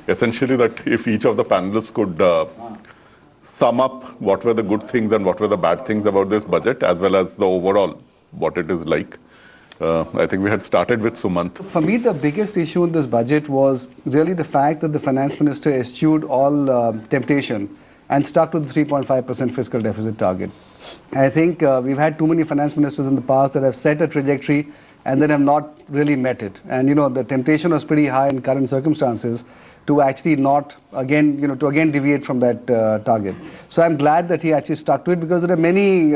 essentially that if each of the panelists could sum up what were the good things and what were the bad things about this budget, as well as the overall, what it is like. I think we had started with Sumant. For me, the biggest issue in this budget was really the fact that the finance minister eschewed all temptation and stuck to the 3.5% fiscal deficit target. I think we've had too many finance ministers in the past that have set a trajectory and then have not really met it. And the temptation was pretty high in current circumstances to actually not again, to again deviate from that target. So I'm glad that he actually stuck to it, because there are many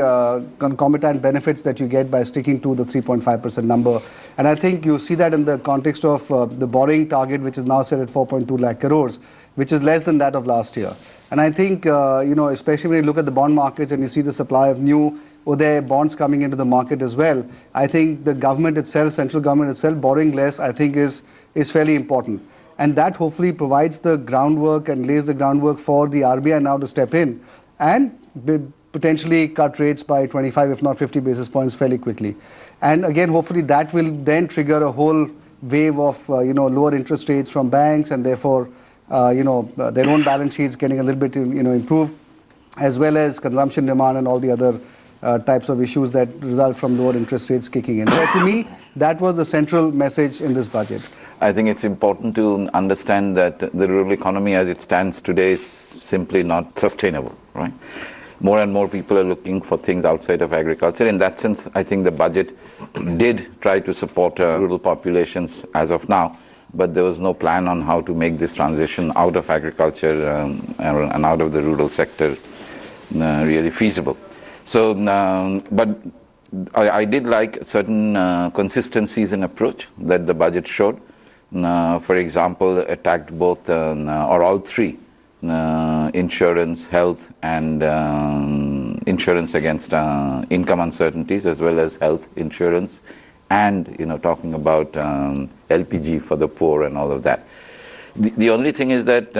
concomitant benefits that you get by sticking to the 3.5% number. And I think you see that in the context of the borrowing target, which is now set at 4.2 lakh crores, which is less than that of last year. And I think, especially when you look at the bond markets and you see the supply of new Uday bonds coming into the market as well, I think the government itself, central government itself, borrowing less, I think is fairly important. And that hopefully provides the groundwork and lays the groundwork for the RBI now to step in and potentially cut rates by 25, if not 50 basis points fairly quickly. And again, hopefully that will then trigger a whole wave of, lower interest rates from banks, and therefore, their own balance sheets getting a little bit, improved, as well as consumption demand and all the other types of issues that result from lower interest rates kicking in. So to me, that was the central message in this budget. I think it's important to understand that the rural economy as it stands today is simply not sustainable, right? More and more people are looking for things outside of agriculture. In that sense, I think the budget did try to support rural populations as of now, but there was no plan on how to make this transition out of agriculture and out of the rural sector really feasible. So, but I did like certain consistencies in approach that the budget showed. For example, attacked both or all three, insurance, health, and insurance against income uncertainties, as well as health insurance, and talking about LPG for the poor and all of that. The only thing is that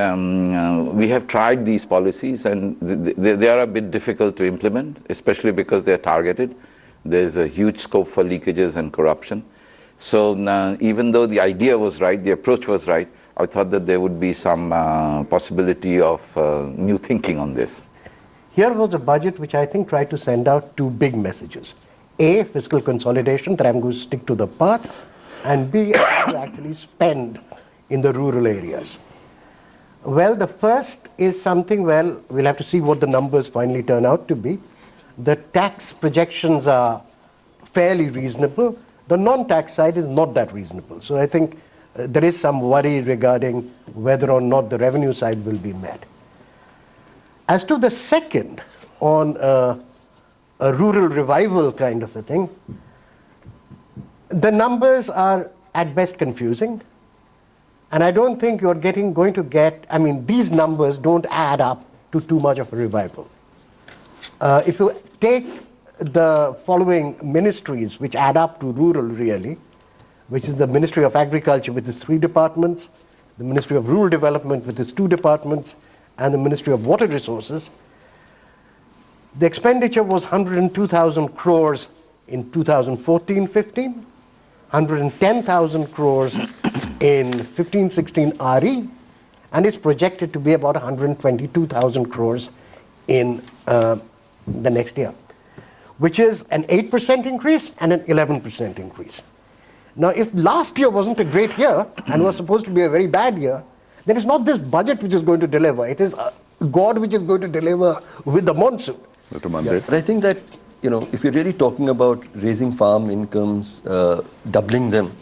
we have tried these policies, and they are a bit difficult to implement, especially because they are targeted. There's a huge scope for leakages and corruption. So even though the idea was right, the approach was right, I thought that there would be some possibility of new thinking on this. Here was a budget which I think tried to send out two big messages. A, fiscal consolidation, that I'm going to stick to the path, and B, to actually spend in the rural areas. Well, the first is something, we'll have to see what the numbers finally turn out to be. The tax projections are fairly reasonable. The non-tax side is not that reasonable. So I think there is some worry regarding whether or not the revenue side will be met. As to the second, on a rural revival kind of a thing, the numbers are at best confusing. And I don't think you're going to get, these numbers don't add up to too much of a revival. If you take the following ministries which add up to rural really, which is the Ministry of Agriculture with its 3 departments, the Ministry of Rural Development with its 2 departments, and the Ministry of Water Resources, the expenditure was 102,000 crores in 2014-15, 110,000 crores in 15-16 RE, and it's projected to be about 122,000 crores in the next year, which is an 8% increase and an 11% increase. Now, if last year wasn't a great year and was supposed to be a very bad year, then it's not this budget which is going to deliver. It is God which is going to deliver with the monsoon. Yeah. But I think that, if you're really talking about raising farm incomes, doubling them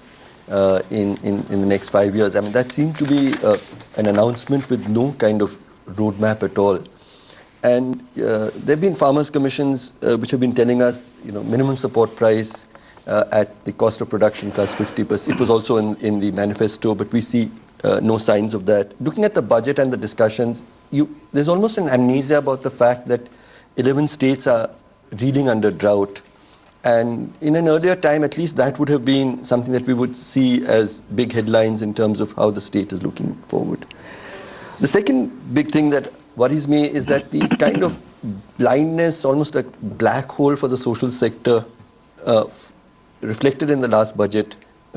in the next 5 years, that seemed to be an announcement with no kind of roadmap at all. And there have been farmers' commissions which have been telling us, minimum support price at the cost of production plus 50%. It was also in the manifesto, but we see no signs of that. Looking at the budget and the discussions, there's almost an amnesia about the fact that 11 states are reeling under drought. And in an earlier time, at least that would have been something that we would see as big headlines in terms of how the state is looking forward. The second big thing that worries me is that the kind of blindness, almost a black hole for the social sector reflected in the last budget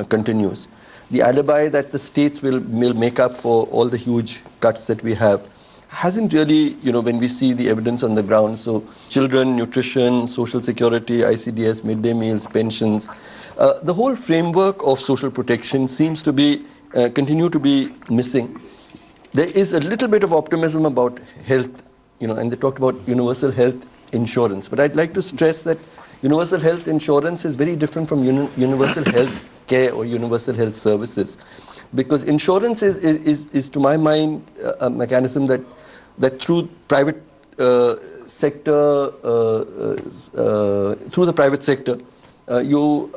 continues. the alibi that the states will make up for all the huge cuts that we have hasn't really, when we see the evidence on the ground. So children, nutrition, social security, ICDS, midday meals, pensions, the whole framework of social protection seems to be, continue to be missing. There is a little bit of optimism about health, and they talked about universal health insurance. But I'd like to stress that universal health insurance is very different from universal health care or universal health services. Because insurance is to my mind, a mechanism that through private sector, you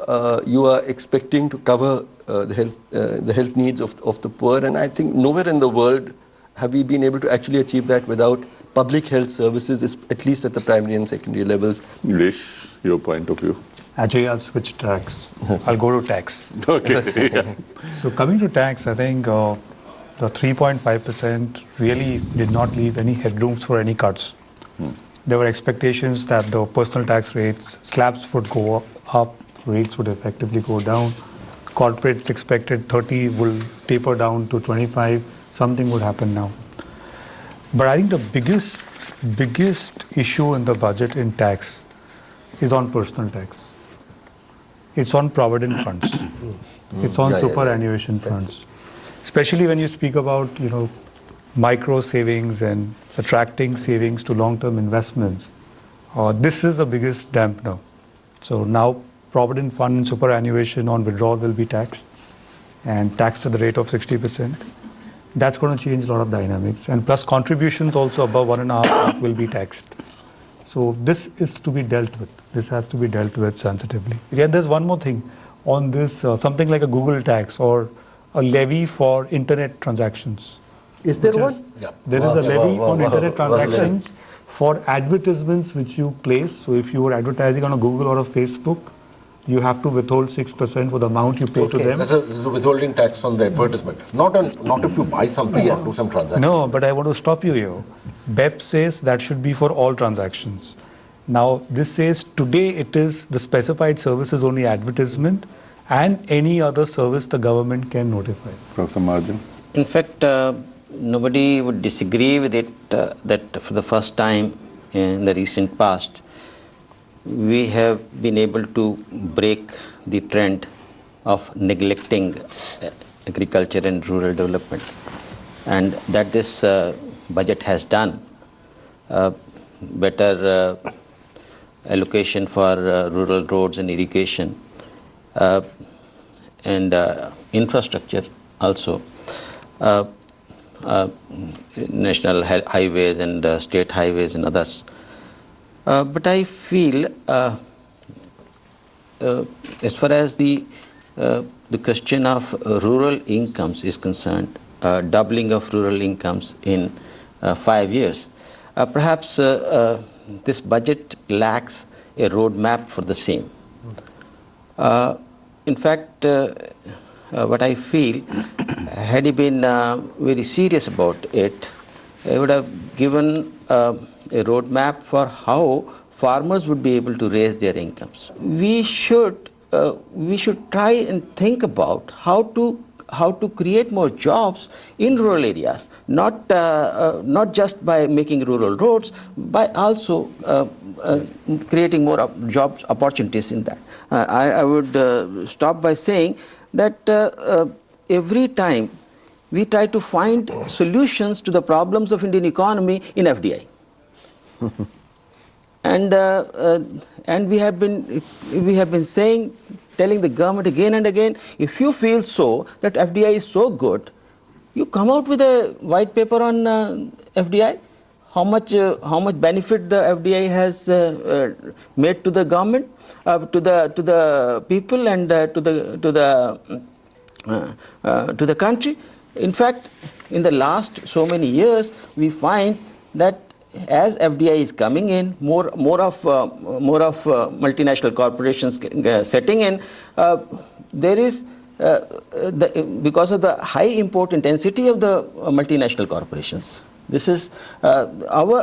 are expecting to cover the health needs of the poor, and I think nowhere in the world have we been able to actually achieve that without public health services, at least at the primary and secondary levels. Nilesh, your point of view. Actually, I'll switch tracks. I'll go to tax. Okay. Yeah. So coming to tax, I think the 3.5% really did not leave any headrooms for any cuts. There were expectations that the personal tax rates, slabs would go up, rates would effectively go down. Corporates expected 30 will taper down to 25. Something would happen now. But I think the biggest issue in the budget in tax is on personal tax. It's on provident funds. It's on superannuation funds. Especially when you speak about, micro savings and attracting savings to long-term investments. This is the biggest dampener. So now provident fund and superannuation on withdrawal will be taxed and taxed at the rate of 60%. That's going to change a lot of dynamics. And plus contributions also above 1.5 will be taxed. So this is to be dealt with. This has to be dealt with sensitively. Yeah, there's one more thing on this, something like a Google tax or a levy for internet transactions. Is there one? Yeah. There is a levy on internet transactions for advertisements which you place. So if you are advertising on a Google or a Facebook, you have to withhold 6% for the amount you pay to them. There's a withholding tax on the advertisement. Not if you buy something or do some transaction. No, but I want to stop you here. BEP says that should be for all transactions. Now, this says today it is the specified service is only advertisement and any other service the government can notify. Professor Margin. In fact, nobody would disagree with it that for the first time in the recent past, we have been able to break the trend of neglecting agriculture and rural development. And that this budget has done. Better allocation for rural roads and irrigation and infrastructure also. National highways and state highways and others. But I feel as far as the question of rural incomes is concerned, doubling of rural incomes in 5 years, perhaps this budget lacks a roadmap for the same. In fact, what I feel, had he been very serious about it, he would have given a roadmap for how farmers would be able to raise their incomes. We should try and think about how to create more jobs in rural areas, not just by making rural roads, by also creating more jobs opportunities in that. I would stop by saying that every time we try to find solutions to the problems of Indian economy in FDI. And we have been telling the government again and again, if you feel so that FDI is so good, you come out with a white paper on FDI. How much benefit the FDI has made to the government, to the people, and to the country. In fact, in the last so many years, we find that as FDI is coming in, more of multinational corporations setting in, there is because of the high import intensity of the multinational corporations. This is our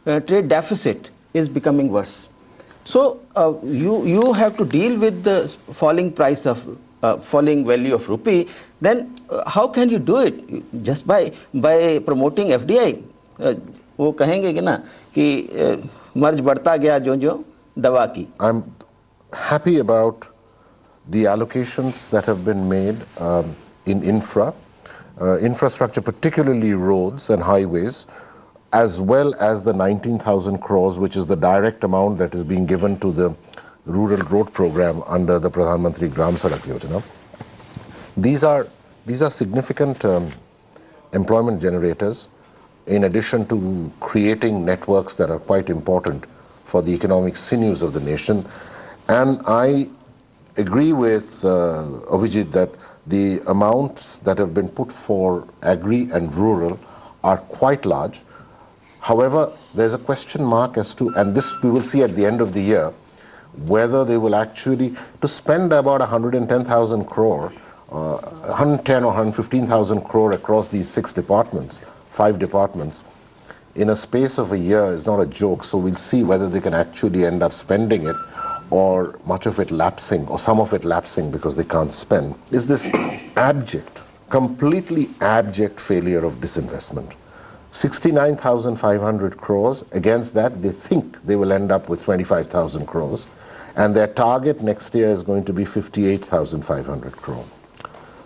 trade deficit is becoming worse. So you have to deal with the falling price of falling value of rupee, then how can you do it? Just by promoting FDI. वो कहेंगे कि ना कि मर्ज बढ़ता गया जो दवा की. I'm happy about the allocations that have been made in infrastructure, particularly roads and highways, as well as the 19,000 crores, which is the direct amount that is being given to the rural road program under the Pradhan Mantri Gram Sadak Yojana. These are significant employment generators, in addition to creating networks that are quite important for the economic sinews of the nation. And I agree with Abhijit that the amounts that have been put for agri and rural are quite large. However, there's a question mark as to, and this we will see at the end of the year, whether they will actually, to spend about 110,000 crore, 110 or 115,000 crore across these 5 departments, in a space of a year is not a joke. So we'll see whether they can actually end up spending it, or much of it lapsing, or some of it lapsing because they can't spend. Is this abject, completely abject failure of disinvestment. 69,500 crores. Against that, they think they will end up with 25,000 crores. And their target next year is going to be 58,500 crore.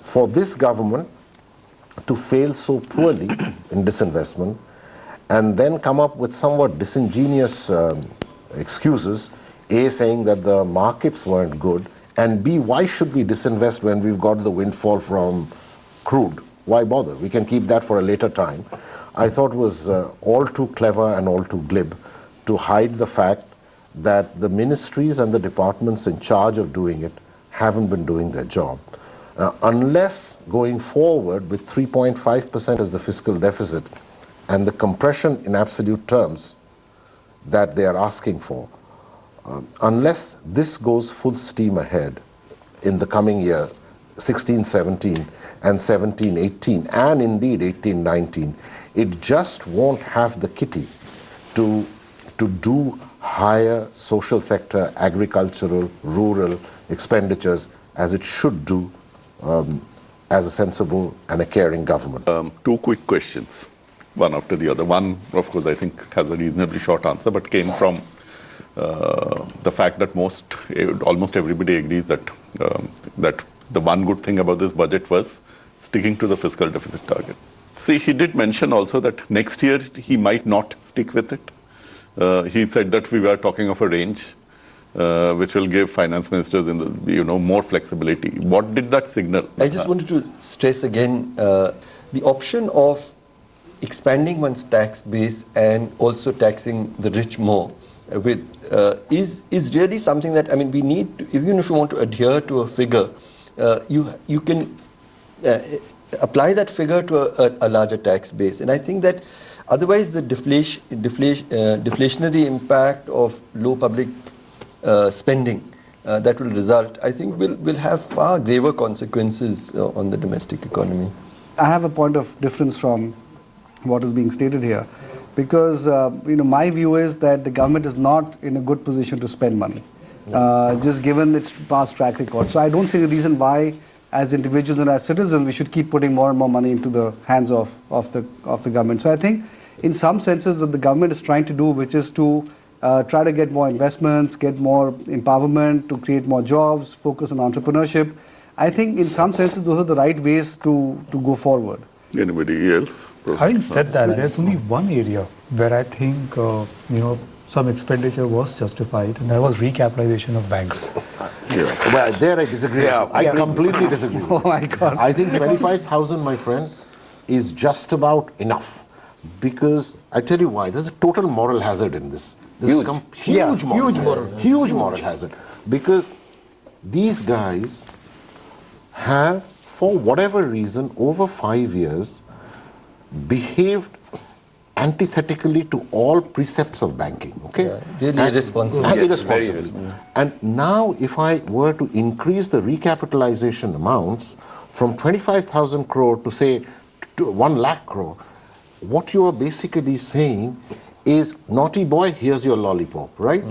For this government to fail so poorly in disinvestment and then come up with somewhat disingenuous excuses, A, saying that the markets weren't good, and B, why should we disinvest when we've got the windfall from crude? Why bother? We can keep that for a later time. I thought was all too clever and all too glib to hide the fact that the ministries and the departments in charge of doing it haven't been doing their job. Unless going forward with 3.5% as the fiscal deficit and the compression in absolute terms that they are asking for, unless this goes full steam ahead in the coming year, 16-17 and 17-18, and indeed 18-19, it just won't have the kitty to do higher social sector, agricultural, rural expenditures as it should do as a sensible and a caring government. 2 quick questions, one after the other. One, of course, I think has a reasonably short answer, but came from the fact that almost everybody agrees that the one good thing about this budget was sticking to the fiscal deficit target. See, he did mention also that next year he might not stick with it. He said that we were talking of a range which will give finance ministers more flexibility. What did that signal? I just wanted to stress again the option of expanding one's tax base and also taxing the rich more is really something that, I mean, we need to, even if you want to adhere to a figure, you can apply that figure to a larger tax base. And I think that otherwise the deflationary impact of low public spending that will result, I think will have far graver consequences on the domestic economy. I have a point of difference from what is being stated here, because my view is that the government is not in a good position to spend money, just given its past track record. So I don't see the reason why, as individuals and as citizens, we should keep putting more and more money into the hands of the government. So I think, in some senses, what the government is trying to do, which is to try to get more investments, get more empowerment, to create more jobs, focus on entrepreneurship. I think, in some senses, those are the right ways to go forward. Anybody else? Having said that, there's only one area where I think some expenditure was justified, and that was recapitalization of banks. Yeah. Well, there I disagree. Yeah. I completely disagree. Oh my God. I think 25,000, my friend, is just about enough. Because I tell you why, there's a total moral hazard in this. There's huge moral hazard. Because these guys have, for whatever reason, over 5 years, behaved antithetically to all precepts of banking. Okay, Really irresponsible. Irresponsible. And now, if I were to increase the recapitalization amounts from 25,000 crore to say to 1 lakh crore, what you are basically saying is, naughty boy, here's your lollipop, right?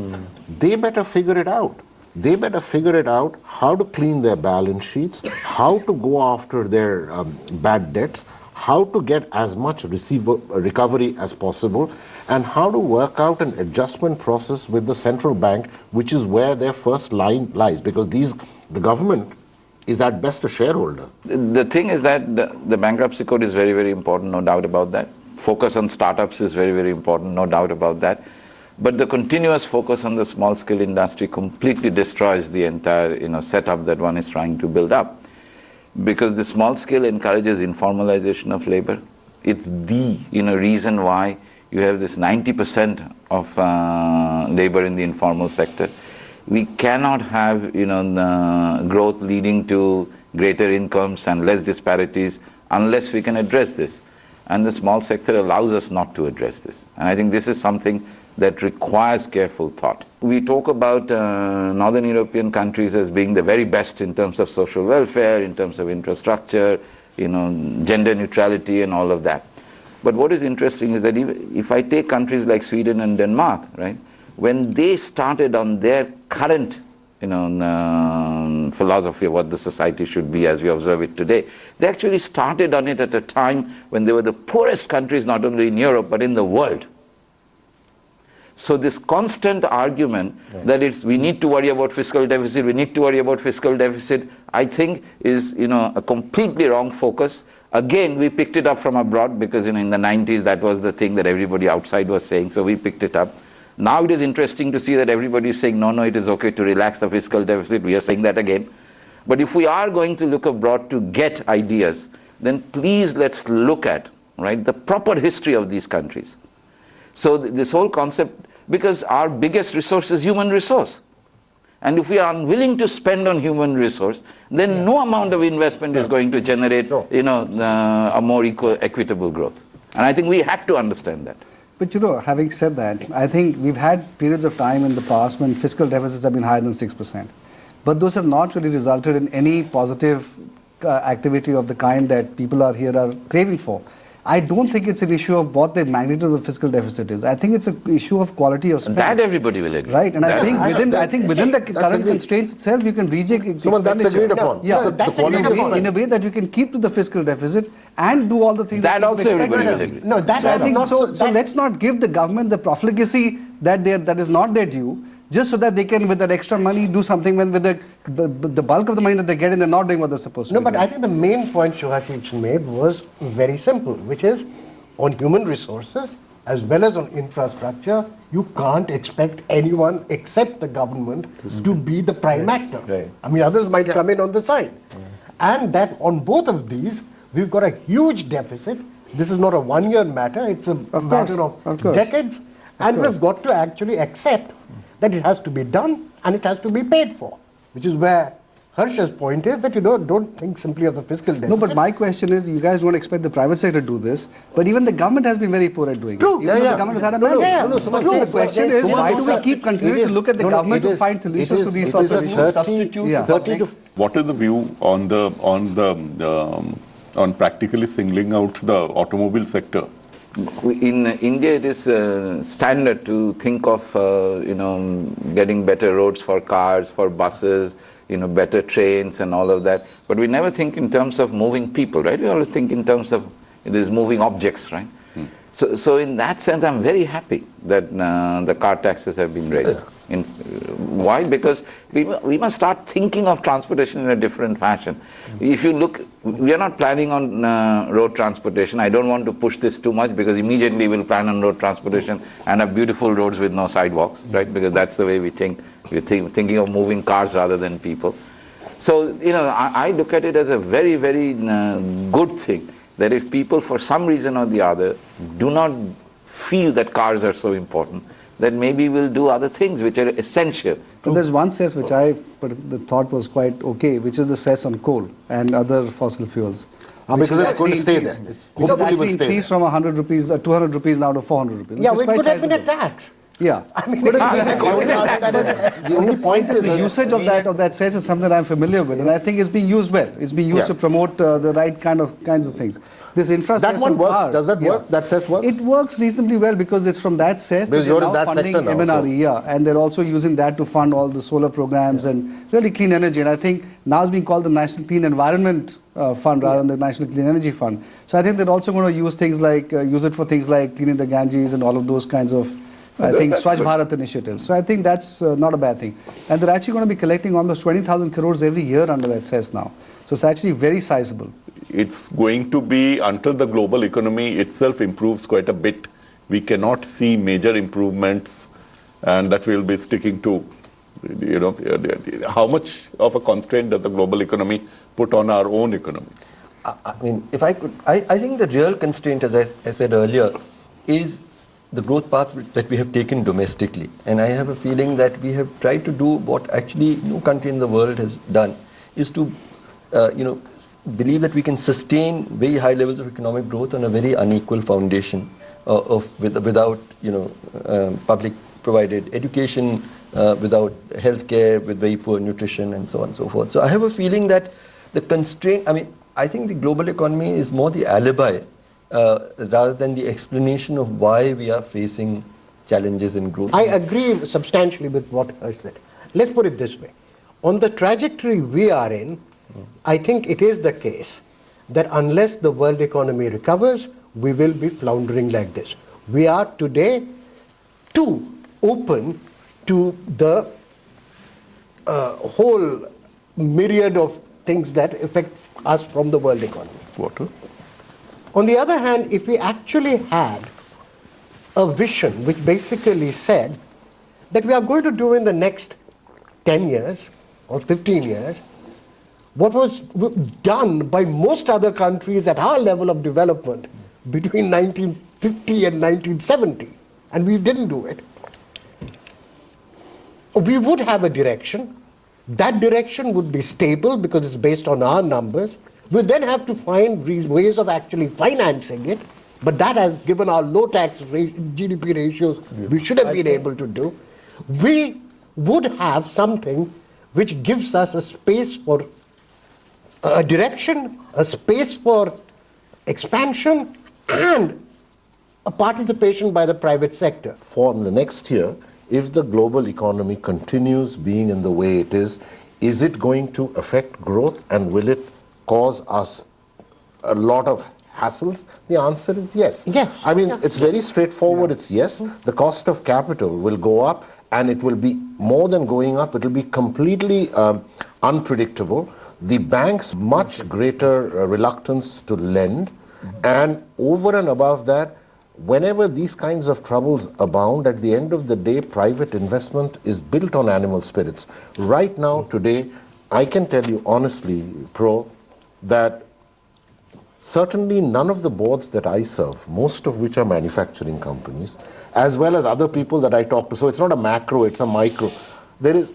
They better figure it out. they better figure it out how to clean their balance sheets, how to go after their bad debts, how to get as much recovery as possible, and how to work out an adjustment process with the central bank, which is where their first line lies, because the government is at best a shareholder. The thing is that the bankruptcy code is very, very important, no doubt about that. Focus on startups is very, very important, no doubt about that. But the continuous focus on the small-scale industry completely destroys the entire setup that one is trying to build up. Because the small scale encourages informalization of labor. It's the reason why you have this 90% of labor in the informal sector. We cannot have growth leading to greater incomes and less disparities unless we can address this. And the small sector allows us not to address this. And I think this is something that requires careful thought. We talk about Northern European countries as being the very best in terms of social welfare, in terms of infrastructure, gender neutrality and all of that. But what is interesting is that if I take countries like Sweden and Denmark, right, when they started on their current philosophy of what the society should be as we observe it today, they actually started on it at a time when they were the poorest countries not only in Europe but in the world. So this constant argument that we need to worry about fiscal deficit, we need to worry about fiscal deficit, I think is a completely wrong focus. Again, we picked it up from abroad because in the 90s that was the thing that everybody outside was saying, so we picked it up. Now it is interesting to see that everybody is saying, no, it is okay to relax the fiscal deficit. We are saying that again. But if we are going to look abroad to get ideas, then please let's look at the proper history of these countries. So this whole concept, because our biggest resource is human resource. And if we are unwilling to spend on human resource, then no amount of investment is going to generate a more equitable growth. And I think we have to understand that. But having said that, I think we've had periods of time in the past when fiscal deficits have been higher than 6%. But those have not really resulted in any positive activity of the kind that people are craving for. I don't think it's an issue of what the magnitude of the fiscal deficit is. I think it's an issue of quality of spend. That everybody will agree. Right, and I think within the current constraints itself, you can reject that's agreed upon. Yeah, in a way that you can keep to the fiscal deficit and do all the things that also everybody will agree. No, that I think so. So let's not give the government the profligacy that is not their due, just so that they can, with that extra money, do something when with the bulk of the money that they get in, they're not doing what they're supposed to. No, but I think the main point Shubhashish made was very simple, which is on human resources as well as on infrastructure, you can't expect anyone except the government to be the prime actor. Right. I mean, others might come in on the side. And that on both of these, we've got a huge deficit. This is not a one-year matter, it's a matter of decades. And we've got to actually accept that it has to be done and it has to be paid for, which is where Harsh's point is that don't think simply of the fiscal deficit. No, but my question is, you guys don't expect the private sector to do this, but even the government has been very poor at doing it. True. Even though the government has had a mandate. The question is, why do we keep continuing to look at the government to find solutions to these sorts of issues? What is the view on practically singling out the automobile sector? In India, it is standard to think of getting better roads for cars, for buses, better trains and all of that. But we never think in terms of moving people, right? We always think in terms of these moving objects, right? So in that sense, I'm very happy that the car taxes have been raised. Why? Because we must start thinking of transportation in a different fashion. If you look, we are not planning on road transportation. I don't want to push this too much because immediately we'll plan on road transportation and have beautiful roads with no sidewalks, right? Because that's the way we think. We're thinking of moving cars rather than people. So, I look at it as a very, very good thing that if people for some reason or the other do not feel that cars are so important, then maybe we'll do other things which are essential. But there's one cess which the thought was quite okay, which is the cess on coal and other fossil fuels. Because it's going to stay there. It's actually increased from 100 rupees, 200 rupees now to 400 rupees. Yeah, it could have been a tax. Yeah. I mean, The only point is The usage of that cess is something I'm familiar with, and I think it's being used well. It's being used to promote the right kinds of things. This infrastructure that one works. Does that work? That cess works? It works reasonably well because it's from that cess Because that you're they're in now that funding sector now, MNRE, and they're also using that to fund all the solar programs and really clean energy. And I think now it's being called the National Clean Environment Fund rather than the National Clean Energy Fund. So I think they're also going to use it for things like cleaning the Ganges and all of those kinds of, I think, Swachh Bharat initiatives. So I think that's not a bad thing. And they're actually going to be collecting almost 20,000 crores every year under that cess now. So it's actually very sizable. It's going to be, until the global economy itself improves quite a bit, we cannot see major improvements, and that we'll be sticking to. How much of a constraint does the global economy put on our own economy? I mean, if I could, I think the real constraint, as I said earlier, is the growth path that we have taken domestically. And I have a feeling that we have tried to do what actually no country in the world has done, is to, believe that we can sustain very high levels of economic growth on a very unequal foundation without, public provided education, without healthcare, with very poor nutrition, and so on and so forth. So I have a feeling that the constraint, I think the global economy is more the alibi rather than the explanation of why we are facing challenges in growth. I agree substantially with what Harsh said. Let's put it this way. On the trajectory we are in, I think it is the case that unless the world economy recovers, we will be floundering like this. We are today too open to the whole myriad of things that affect us from the world economy. Water? On the other hand, if we actually had a vision which basically said that we are going to do in the next 10 years or 15 years what was done by most other countries at our level of development between 1950 and 1970, and we didn't do it, we would have a direction. That direction would be stable because it's based on our numbers. We then have to find ways of actually financing it, but that has given our low tax GDP ratios, we should have been able to do. We would have something which gives us a space for a direction, a space for expansion, and a participation by the private sector. For the next year, if the global economy continues being in the way it is it going to affect growth, and will it cause us a lot of hassles? The answer is yes. Yes. It's very straightforward. It's yes. The cost of capital will go up, and it will be more than going up. It will be completely unpredictable. The banks much greater reluctance to lend, and over and above that, whenever these kinds of troubles abound, at the end of the day, private investment is built on animal spirits. Right now, today, I can tell you honestly, Pro, that certainly none of the boards that I serve, most of which are manufacturing companies, as well as other people that I talk to, so it's not a macro, it's a micro, there is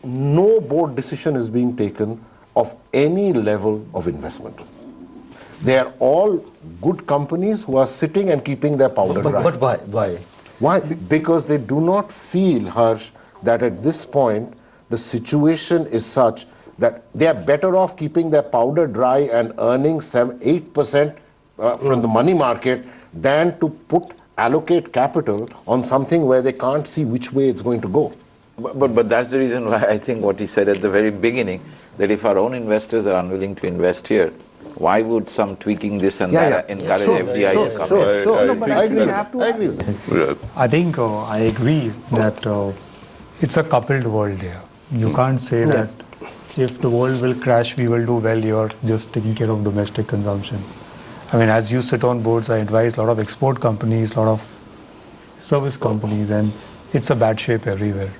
no board decision is being taken of any level of investment. They are all good companies who are sitting and keeping their powder dry. But why? Why? Because they do not feel, Harsh, that at this point the situation is such that they are better off keeping their powder dry and earning 8% from the money market than to allocate capital on something where they can't see which way it's going to go. But that's the reason why I think what he said at the very beginning, that if our own investors are unwilling to invest here, why would some tweaking this and that encourage FDI to come in? I agree with that. I think I agree that it's a coupled world here. You can't say that if the world will crash, we will do well here, just taking care of domestic consumption. As you sit on boards, I advise a lot of export companies, a lot of service companies, and it's a bad shape everywhere.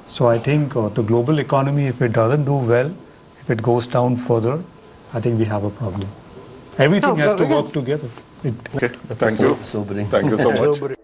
So I think the global economy, if it doesn't do well, if it goes down further, I think we have a problem. Everything has to work together. Okay, thank you. Sobering. Thank you so much.